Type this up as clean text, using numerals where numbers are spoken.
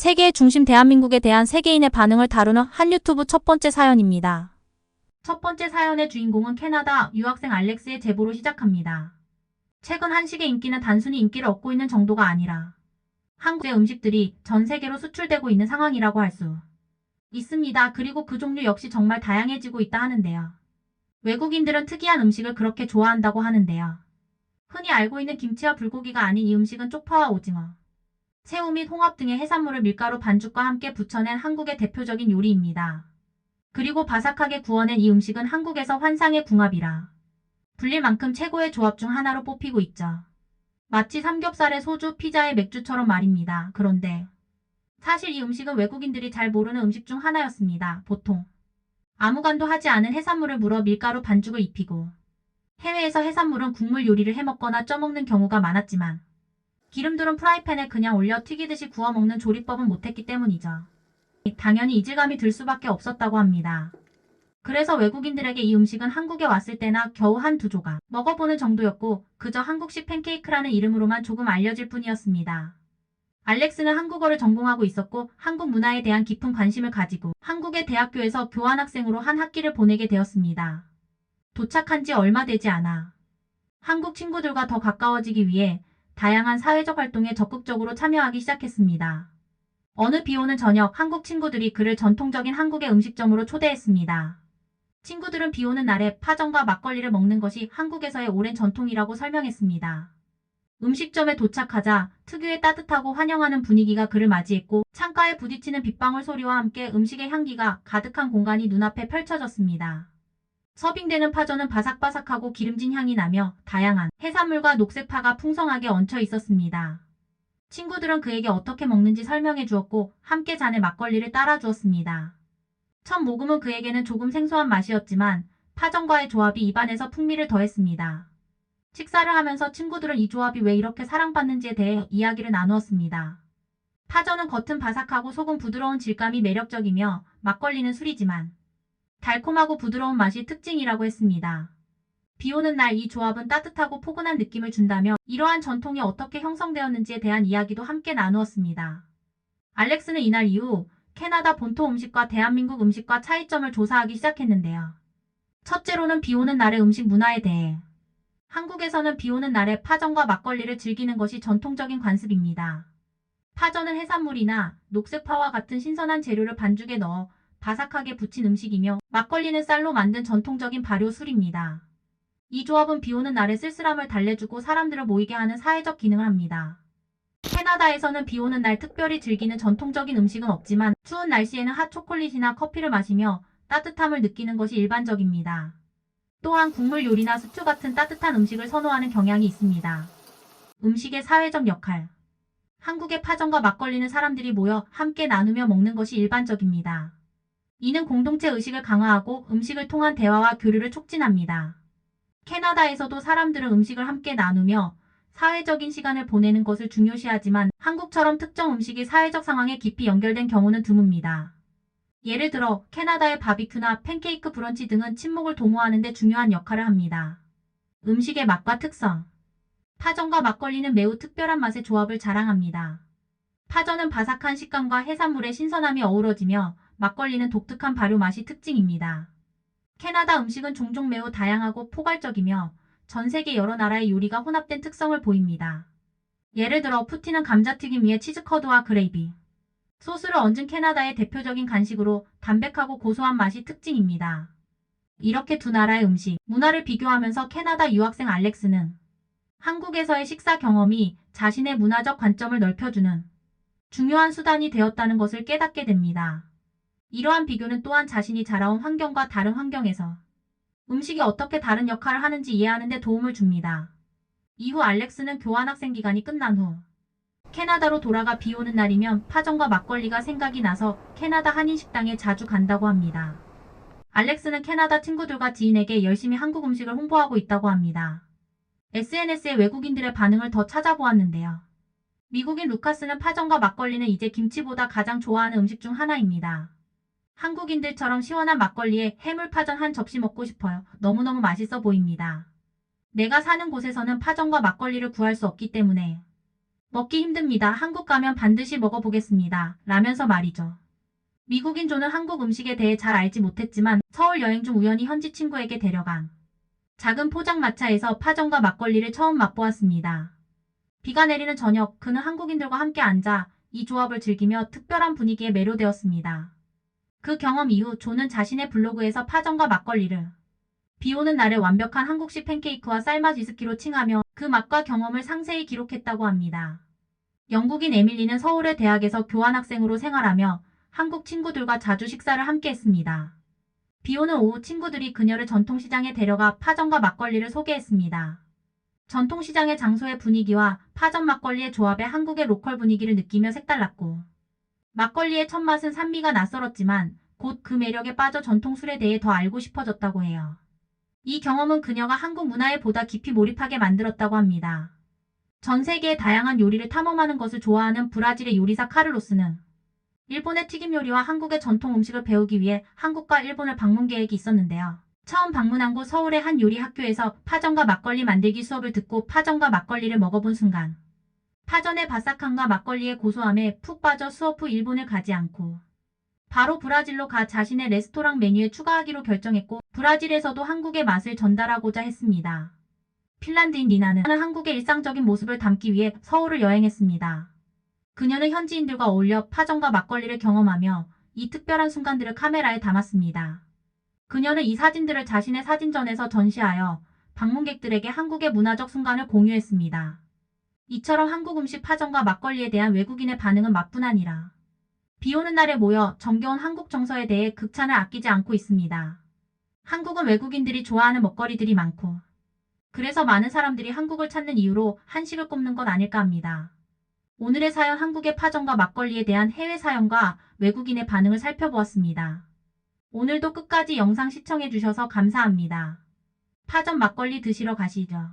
세계의 중심 대한민국에 대한 세계인의 반응을 다루는 한 유튜브 첫 번째 사연입니다. 첫 번째 사연의 주인공은 캐나다 유학생 알렉스의 제보로 시작합니다. 최근 한식의 인기는 단순히 인기를 얻고 있는 정도가 아니라 한국의 음식들이 전 세계로 수출되고 있는 상황이라고 할 수 있습니다. 그리고 그 종류 역시 정말 다양해지고 있다 하는데요. 외국인들은 특이한 음식을 그렇게 좋아한다고 하는데요. 흔히 알고 있는 김치와 불고기가 아닌 이 음식은 쪽파와 오징어, 새우 및 홍합 등의 해산물을 밀가루 반죽과 함께 부쳐낸 한국의 대표적인 요리입니다. 그리고 바삭하게 구워낸 이 음식은 한국에서 환상의 궁합이라 불릴 만큼 최고의 조합 중 하나로 뽑히고 있죠. 마치 삼겹살에 소주, 피자에 맥주처럼 말입니다. 그런데 사실 이 음식은 외국인들이 잘 모르는 음식 중 하나였습니다. 보통 아무 간도 하지 않은 해산물을 물어 밀가루 반죽을 입히고 해외에서 해산물은 국물 요리를 해먹거나 쪄먹는 경우가 많았지만 기름두른 프라이팬에 그냥 올려 튀기듯이 구워 먹는 조리법은 못했기 때문이죠. 당연히 이질감이 들 수밖에 없었다고 합니다. 그래서 외국인들에게 이 음식은 한국에 왔을 때나 겨우 한두 조각 먹어보는 정도였고 그저 한국식 팬케이크라는 이름으로만 조금 알려질 뿐이었습니다. 알렉스는 한국어를 전공하고 있었고 한국 문화에 대한 깊은 관심을 가지고 한국의 대학교에서 교환학생으로 한 학기를 보내게 되었습니다. 도착한 지 얼마 되지 않아 한국 친구들과 더 가까워지기 위해 다양한 사회적 활동에 적극적으로 참여하기 시작했습니다. 어느 비오는 저녁 한국 친구들이 그를 전통적인 한국의 음식점으로 초대했습니다. 친구들은 비오는 날에 파전과 막걸리를 먹는 것이 한국에서의 오랜 전통이라고 설명했습니다. 음식점에 도착하자 특유의 따뜻하고 환영하는 분위기가 그를 맞이했고 창가에 부딪히는 빗방울 소리와 함께 음식의 향기가 가득한 공간이 눈앞에 펼쳐졌습니다. 서빙되는 파전은 바삭바삭하고 기름진 향이 나며 다양한 해산물과 녹색파가 풍성하게 얹혀 있었습니다. 친구들은 그에게 어떻게 먹는지 설명해 주었고 함께 잔에 막걸리를 따라 주었습니다. 첫 모금은 그에게는 조금 생소한 맛이었지만 파전과의 조합이 입안에서 풍미를 더했습니다. 식사를 하면서 친구들은 이 조합이 왜 이렇게 사랑받는지에 대해 이야기를 나누었습니다. 파전은 겉은 바삭하고 속은 부드러운 질감이 매력적이며 막걸리는 술이지만 달콤하고 부드러운 맛이 특징이라고 했습니다. 비오는 날 이 조합은 따뜻하고 포근한 느낌을 준다며 이러한 전통이 어떻게 형성되었는지에 대한 이야기도 함께 나누었습니다. 알렉스는 이날 이후 캐나다 본토 음식과 대한민국 음식과 차이점을 조사하기 시작했는데요. 첫째로는 비오는 날의 음식 문화에 대해 한국에서는 비오는 날에 파전과 막걸리를 즐기는 것이 전통적인 관습입니다. 파전은 해산물이나 녹색파와 같은 신선한 재료를 반죽에 넣어 바삭하게 부친 음식이며 막걸리는 쌀로 만든 전통적인 발효술입니다. 이 조합은 비오는 날에 쓸쓸함을 달래주고 사람들을 모이게 하는 사회적 기능을 합니다. 캐나다에서는 비오는 날 특별히 즐기는 전통적인 음식은 없지만 추운 날씨에는 핫초콜릿이나 커피를 마시며 따뜻함을 느끼는 것이 일반적입니다. 또한 국물 요리나 스튜 같은 따뜻한 음식을 선호하는 경향이 있습니다. 음식의 사회적 역할. 한국의 파전과 막걸리는 사람들이 모여 함께 나누며 먹는 것이 일반적입니다. 이는 공동체 의식을 강화하고 음식을 통한 대화와 교류를 촉진합니다. 캐나다에서도 사람들은 음식을 함께 나누며 사회적인 시간을 보내는 것을 중요시하지만 한국처럼 특정 음식이 사회적 상황에 깊이 연결된 경우는 드뭅니다. 예를 들어 캐나다의 바비큐나 팬케이크 브런치 등은 친목을 도모하는 데 중요한 역할을 합니다. 음식의 맛과 특성. 파전과 막걸리는 매우 특별한 맛의 조합을 자랑합니다. 파전은 바삭한 식감과 해산물의 신선함이 어우러지며 막걸리는 독특한 발효 맛이 특징입니다. 캐나다 음식은 종종 매우 다양하고 포괄적이며 전 세계 여러 나라의 요리가 혼합된 특성을 보입니다. 예를 들어 푸틴은 감자튀김 위에 치즈커드와 그레이비, 소스를 얹은 캐나다의 대표적인 간식으로 담백하고 고소한 맛이 특징입니다. 이렇게 두 나라의 음식, 문화를 비교하면서 캐나다 유학생 알렉스는 한국에서의 식사 경험이 자신의 문화적 관점을 넓혀주는 중요한 수단이 되었다는 것을 깨닫게 됩니다. 이러한 비교는 또한 자신이 자라온 환경과 다른 환경에서 음식이 어떻게 다른 역할을 하는지 이해하는 데 도움을 줍니다. 이후 알렉스는 교환학생 기간이 끝난 후 캐나다로 돌아가 비오는 날이면 파전과 막걸리가 생각이 나서 캐나다 한인식당에 자주 간다고 합니다. 알렉스는 캐나다 친구들과 지인에게 열심히 한국 음식을 홍보하고 있다고 합니다. SNS에 외국인들의 반응을 더 찾아보았는데요. 미국인 루카스는 파전과 막걸리는 이제 김치보다 가장 좋아하는 음식 중 하나입니다. 한국인들처럼 시원한 막걸리에 해물파전 한 접시 먹고 싶어요. 너무너무 맛있어 보입니다. 내가 사는 곳에서는 파전과 막걸리를 구할 수 없기 때문에 먹기 힘듭니다. 한국 가면 반드시 먹어보겠습니다. 라면서 말이죠. 미국인 조는 한국 음식에 대해 잘 알지 못했지만 서울 여행 중 우연히 현지 친구에게 데려간 작은 포장마차에서 파전과 막걸리를 처음 맛보았습니다. 비가 내리는 저녁, 그는 한국인들과 함께 앉아 이 조합을 즐기며 특별한 분위기에 매료되었습니다. 그 경험 이후 조는 자신의 블로그에서 파전과 막걸리를 비 오는 날의 완벽한 한국식 팬케이크와 쌀맛 위스키로 칭하며 그 맛과 경험을 상세히 기록했다고 합니다. 영국인 에밀리는 서울의 대학에서 교환학생으로 생활하며 한국 친구들과 자주 식사를 함께 했습니다. 비 오는 오후 친구들이 그녀를 전통시장에 데려가 파전과 막걸리를 소개했습니다. 전통시장의 장소의 분위기와 파전 막걸리의 조합에 한국의 로컬 분위기를 느끼며 색달랐고 막걸리의 첫맛은 산미가 낯설었지만 곧 그 매력에 빠져 전통술에 대해 더 알고 싶어졌다고 해요. 이 경험은 그녀가 한국 문화에 보다 깊이 몰입하게 만들었다고 합니다. 전 세계의 다양한 요리를 탐험하는 것을 좋아하는 브라질의 요리사 카를로스는 일본의 튀김 요리와 한국의 전통 음식을 배우기 위해 한국과 일본을 방문 계획이 있었는데요. 처음 방문한 곳 서울의 한 요리 학교에서 파전과 막걸리 만들기 수업을 듣고 파전과 막걸리를 먹어본 순간 파전의 바삭함과 막걸리의 고소함에 푹 빠져 수업 후 일본을 가지 않고 바로 브라질로 가 자신의 레스토랑 메뉴에 추가하기로 결정했고 브라질에서도 한국의 맛을 전달하고자 했습니다. 핀란드인 리나는 한국의 일상적인 모습을 담기 위해 서울을 여행했습니다. 그녀는 현지인들과 어울려 파전과 막걸리를 경험하며 이 특별한 순간들을 카메라에 담았습니다. 그녀는 이 사진들을 자신의 사진전에서 전시하여 방문객들에게 한국의 문화적 순간을 공유했습니다. 이처럼 한국 음식 파전과 막걸리에 대한 외국인의 반응은 맛뿐 아니라 비 오는 날에 모여 정겨운 한국 정서에 대해 극찬을 아끼지 않고 있습니다. 한국은 외국인들이 좋아하는 먹거리들이 많고 그래서 많은 사람들이 한국을 찾는 이유로 한식을 꼽는 것 아닐까 합니다. 오늘의 사연 한국의 파전과 막걸리에 대한 해외 사연과 외국인의 반응을 살펴보았습니다. 오늘도 끝까지 영상 시청해주셔서 감사합니다. 파전 막걸리 드시러 가시죠.